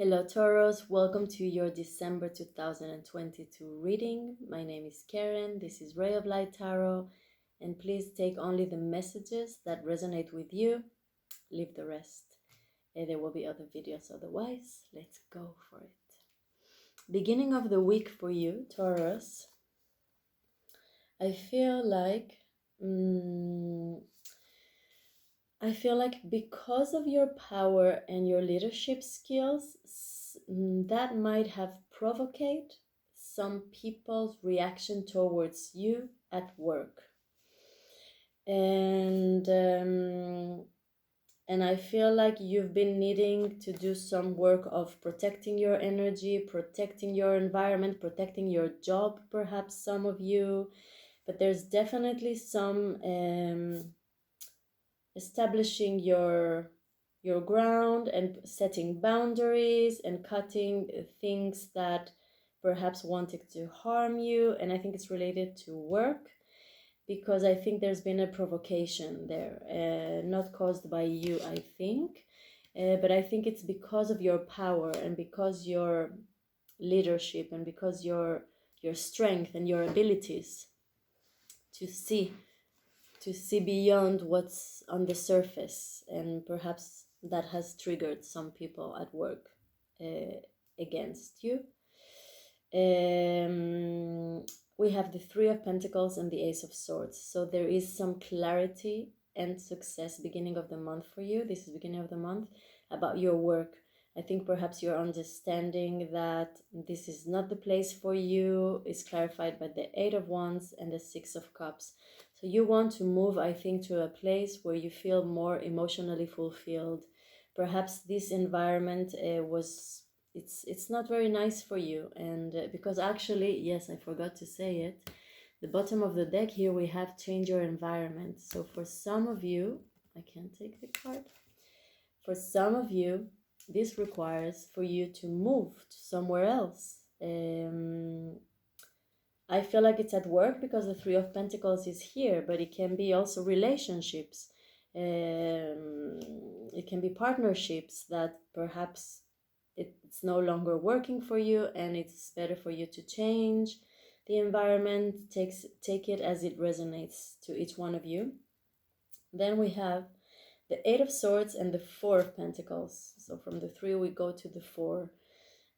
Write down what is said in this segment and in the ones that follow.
Hello Taurus, welcome to your December 2022 reading. My name is Keren, this is Ray of Light Tarot, and please take only the messages that resonate with you, leave the rest. There will be other videos otherwise. Let's go for it. Beginning of the week for you, Taurus. I feel like because of your power and your leadership skills, that might have provoked some people's reaction towards you at work. And I feel like you've been needing to do some work of protecting your energy, protecting your environment, protecting your job, perhaps some of you. But there's definitely some establishing your ground and setting boundaries and cutting things that perhaps wanted to harm you. And I think it's related to work, because I think there's been a provocation there, not caused by you, I think, but I think it's because of your power and because your leadership and because your strength and your abilities to see beyond what's on the surface, and perhaps that has triggered some people at work against you. We have the Three of Pentacles and the Ace of Swords, so there is some clarity and success beginning of the month for you. This is beginning of the month about your work. I think perhaps you're understanding that this is not the place for you. It's clarified by the Eight of Wands and the Six of Cups. So you want to move, I think, to a place where you feel more emotionally fulfilled. Perhaps this environment it's not very nice for you, and because actually, yes, I forgot to say it, the bottom of the deck here we have change your environment. So for some of you, I can't take the card. For some of you, this requires for you to move to somewhere else. I feel like it's at work because the Three of Pentacles is here, but it can be also relationships. It can be partnerships that perhaps it's no longer working for you, and it's better for you to change the environment. Take it as it resonates to each one of you. Then we have the Eight of Swords and the Four of Pentacles. So from the three we go to the four.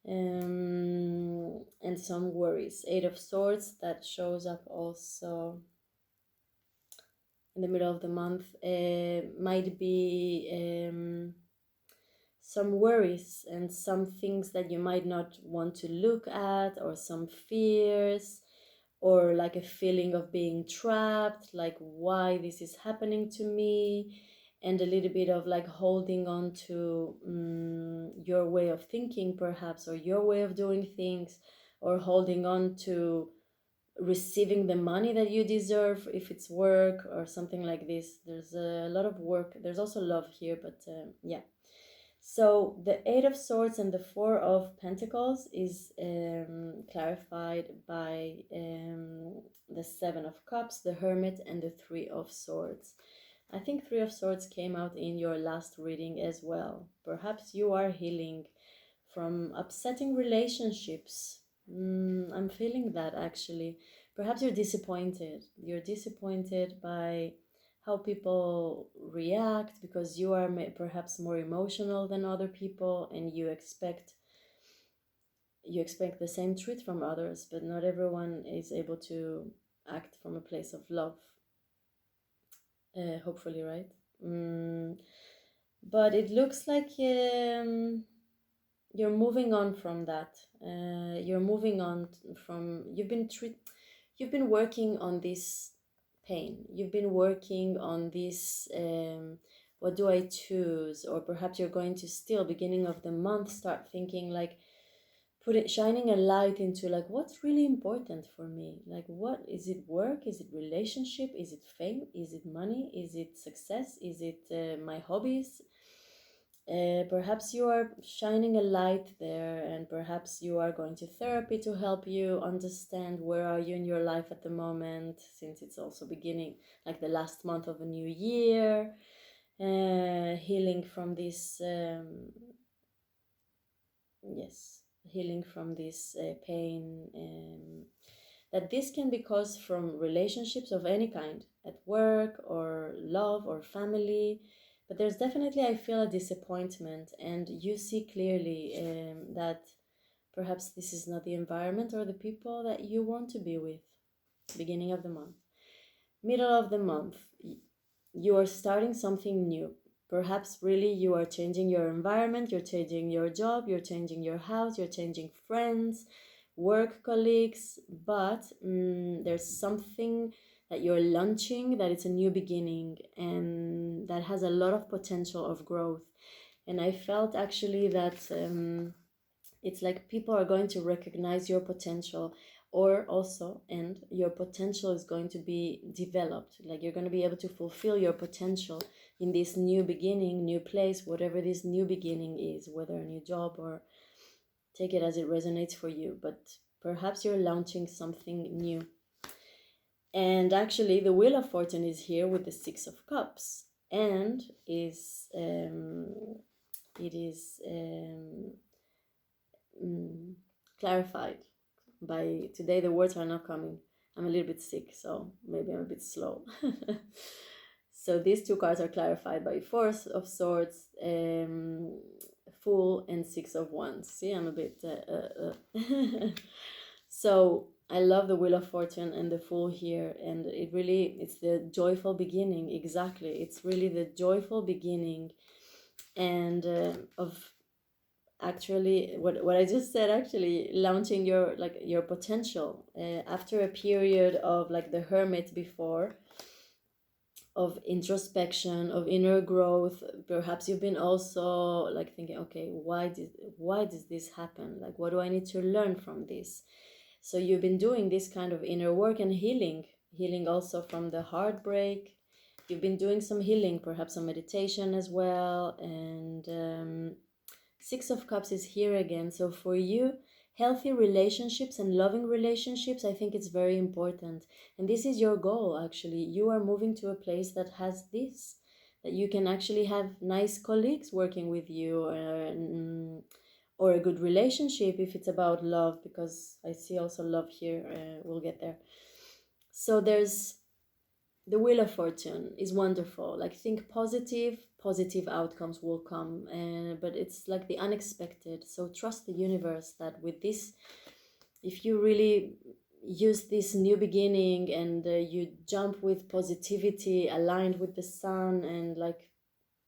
And some worries. Eight of Swords, that shows up also in the middle of the month, might be some worries and some things that you might not want to look at, or some fears, or like a feeling of being trapped, like why this is happening to me, and a little bit of like holding on to your way of thinking perhaps, or your way of doing things, or holding on to receiving the money that you deserve if it's work or something like this. There's a lot of work. There's also love here, but yeah. So the Eight of Swords and the Four of Pentacles is clarified by the Seven of Cups, the Hermit, and the Three of Swords. I think Three of Swords came out in your last reading as well. Perhaps you are healing from upsetting relationships. I'm feeling that actually. Perhaps you're disappointed. You're disappointed by how people react because you are perhaps more emotional than other people, and you expect the same treat from others, but not everyone is able to act from a place of love. Hopefully, right? But it looks like you're moving on from that. You're moving on from, you've been working on this pain. You've been working on this, what do I choose? Or perhaps you're going to still, beginning of the month, start thinking like, shining a light into like, what's really important for me? Like, what is it? Work? Is it relationship? Is it fame? Is it money? Is it success? Is it my hobbies? Perhaps you are shining a light there, and perhaps you are going to therapy to help you understand where are you in your life at the moment, since it's also beginning like the last month of a new year, healing from this yes, healing from this pain, that this can be caused from relationships of any kind, at work or love or family. But there's definitely, I feel, a disappointment, and you see clearly that perhaps this is not the environment or the people that you want to be with. Beginning of the month. Middle of the month, you are starting something new. Perhaps really you are changing your environment, you're changing your job, you're changing your house, you're changing friends, work colleagues, but there's something that you're launching that it's a new beginning and that has a lot of potential of growth. And I felt actually that it's like people are going to recognize your potential, or also, and your potential is going to be developed, like you're going to be able to fulfill your potential in this new beginning, new place, whatever this new beginning is, whether a new job, or take it as it resonates for you, but perhaps you're launching something new. And actually the Wheel of Fortune is here with the Six of Cups, and is it is clarified by today. The words are not coming. I'm a little bit sick, so maybe I'm a bit slow. So these two cards are clarified by Four of Swords, Fool, and Six of Wands. See, I'm a bit so I love the Wheel of Fortune and the Fool here, and it's the joyful beginning. Exactly, it's really the joyful beginning, and of actually what I just said, actually launching your potential after a period of like the Hermit before, of introspection, of inner growth. Perhaps you've been also like thinking, okay, why does this happen, like what do I need to learn from this? So you've been doing this kind of inner work and healing also from the heartbreak. You've been doing some healing, perhaps some meditation as well, and Six of Cups is here again. So for you, healthy relationships and loving relationships, I think it's very important. And this is your goal, actually. You are moving to a place that has this, that you can actually have nice colleagues working with you, or a good relationship if it's about love, because I see also love here. We'll get there. So there's the Wheel of Fortune is wonderful. Like, think positive outcomes will come, but it's like the unexpected. So trust the universe that with this, if you really use this new beginning and you jump with positivity aligned with the sun, and like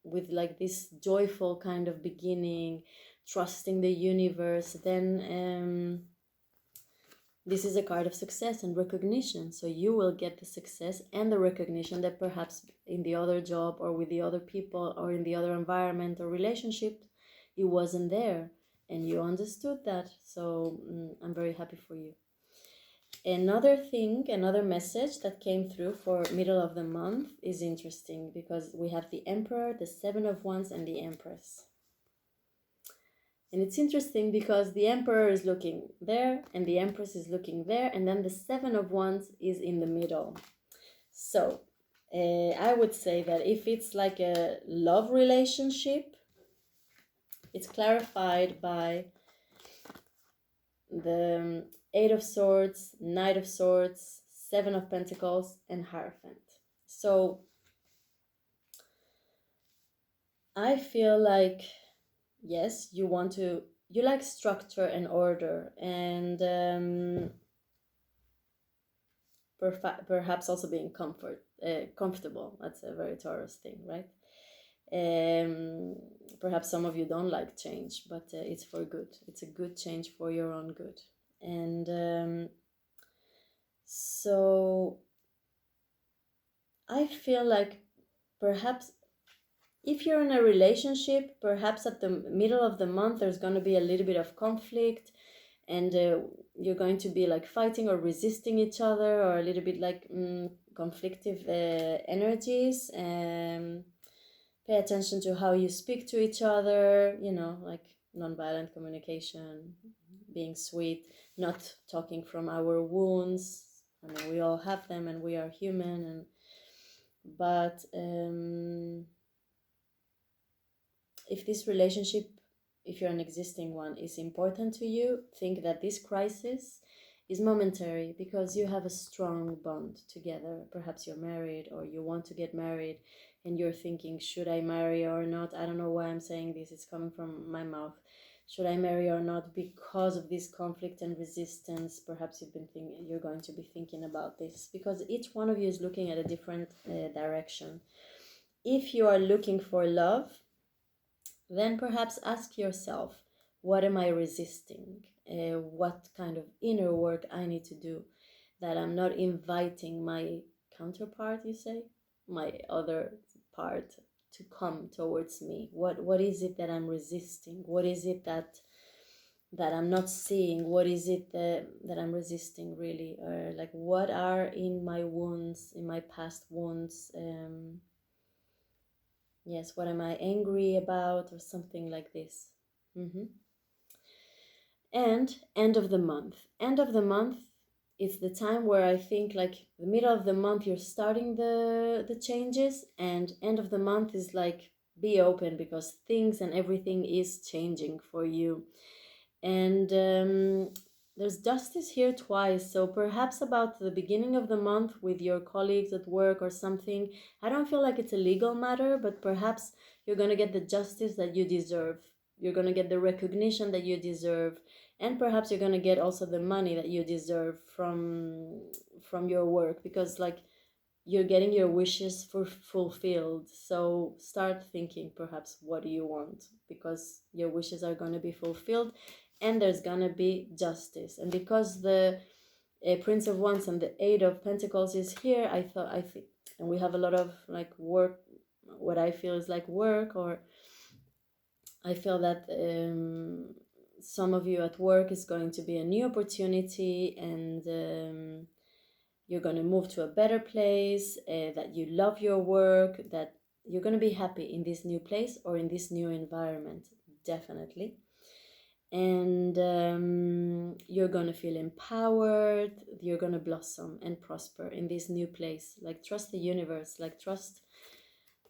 with like this joyful kind of beginning, trusting the universe, then this is a card of success and recognition. So you will get the success and the recognition that perhaps in the other job or with the other people or in the other environment or relationship, it wasn't there, and you understood that. So I'm very happy for you. Another message that came through for middle of the month is interesting, because we have the Emperor, the Seven of Wands, and the Empress. And it's interesting because the Emperor is looking there and the Empress is looking there, and then the Seven of Wands is in the middle. So I would say that if it's like a love relationship, it's clarified by the Eight of Swords, Knight of Swords, Seven of Pentacles, and Hierophant. So I feel like, yes, you like structure and order, and perhaps also being comfortable. That's a very Taurus thing, right? Perhaps some of you don't like change, but it's for good. It's a good change for your own good. And so I feel like perhaps if you're in a relationship, perhaps at the middle of the month, there's going to be a little bit of conflict, and you're going to be like fighting or resisting each other, or a little bit like conflictive energies. Pay attention to how you speak to each other, like nonviolent communication, being sweet, not talking from our wounds. I mean, we all have them and we are human, but if this relationship if you're an existing one, is important to you, think that this crisis is momentary because you have a strong bond together. Perhaps you're married or you want to get married and you're thinking, should I marry or not? I don't know why I'm saying this, it's coming from my mouth. Should I marry or not? Because of this conflict and resistance, perhaps you're going to be thinking about this because each one of you is looking at a different direction. If you are looking for love, then perhaps ask yourself, what am I resisting? What kind of inner work I need to do that I'm not inviting my counterpart, you say, my other part, to come towards me? What is it that I'm resisting? What is it that I'm not seeing? What is it that I'm resisting really? Or like, what are in my wounds, in my past wounds? Yes, what am I angry about, or something like this. And end of the month. End of the month is the time where I think like the middle of the month you're starting the changes, and end of the month is like be open because things and everything is changing for you. And there's justice here twice, so perhaps about the beginning of the month with your colleagues at work or something. I don't feel like it's a legal matter, but perhaps you're going to get the justice that you deserve. You're going to get the recognition that you deserve, and perhaps you're going to get also the money that you deserve from your work, because like you're getting your wishes fulfilled. So start thinking perhaps what do you want, because your wishes are going to be fulfilled and there's going to be justice. And because the Prince of Wands and the Eight of Pentacles is here, I think, and we have a lot of like work, what I feel is like work, or I feel that some of you at work is going to be a new opportunity, and you're going to move to a better place, that you love your work, that you're going to be happy in this new place or in this new environment, definitely. And you're going to feel empowered, you're going to blossom and prosper in this new place. Like trust the universe, like trust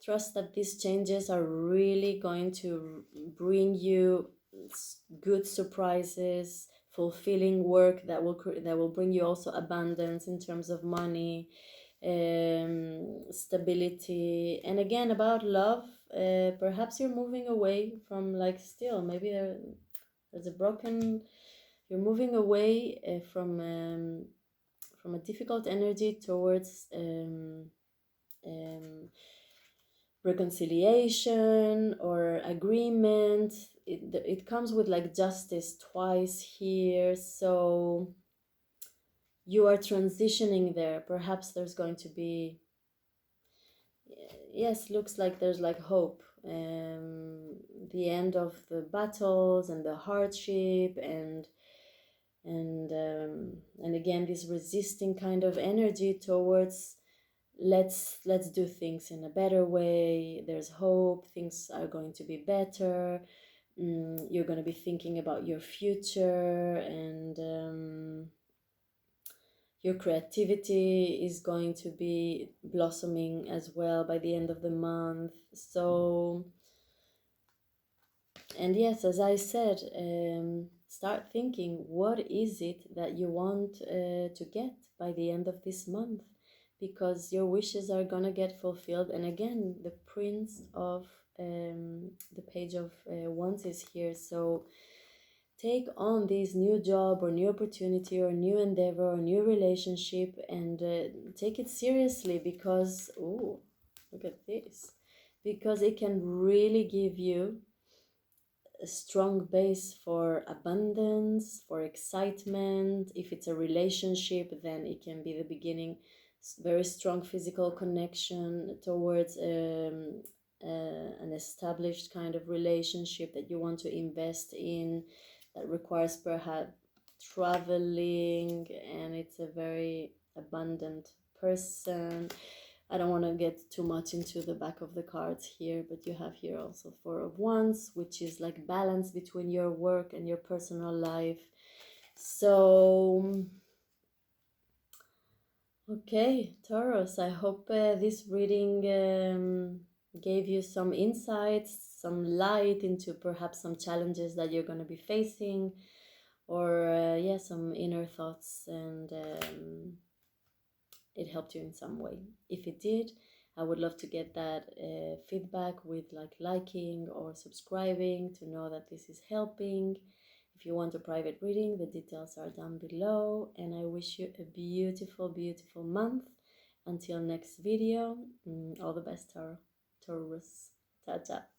that these changes are really going to bring you good surprises, fulfilling work that will bring you also abundance in terms of money, stability. And again, about love, perhaps you're moving away from like still maybe there's a broken, you're moving away from a difficult energy towards reconciliation or agreement. It comes with like justice twice here, so you are transitioning there. Perhaps there's going to be, yes, looks like there's like hope, the end of the battles and the hardship, and again this resisting kind of energy towards let's do things in a better way. There's hope, things are going to be better. You're going to be thinking about your future, and your creativity is going to be blossoming as well by the end of the month. So, and yes, as I said, start thinking, what is it that you want to get by the end of this month? Because your wishes are gonna get fulfilled. And again, the Prince of the Page of Wands is here. So take on this new job or new opportunity or new endeavor or new relationship, and take it seriously, because, oh, look at this, because it can really give you a strong base for abundance, for excitement. If it's a relationship, then it can be the beginning, very strong physical connection towards an established kind of relationship that you want to invest in, that requires perhaps traveling, and it's a very abundant person. I don't want to get too much into the back of the cards here, but you have here also Four of Wands, which is like balance between your work and your personal life. So, okay, Taurus, I hope this reading gave you some insights, some light into perhaps some challenges that you're going to be facing, or yeah, some inner thoughts, and it helped you in some way. If it did, I would love to get that feedback with liking or subscribing to know that this is helping. If you want a private reading, the details are down below, and I wish you a beautiful, beautiful month. Until next video, all the best, Taurus. Ciao, ciao.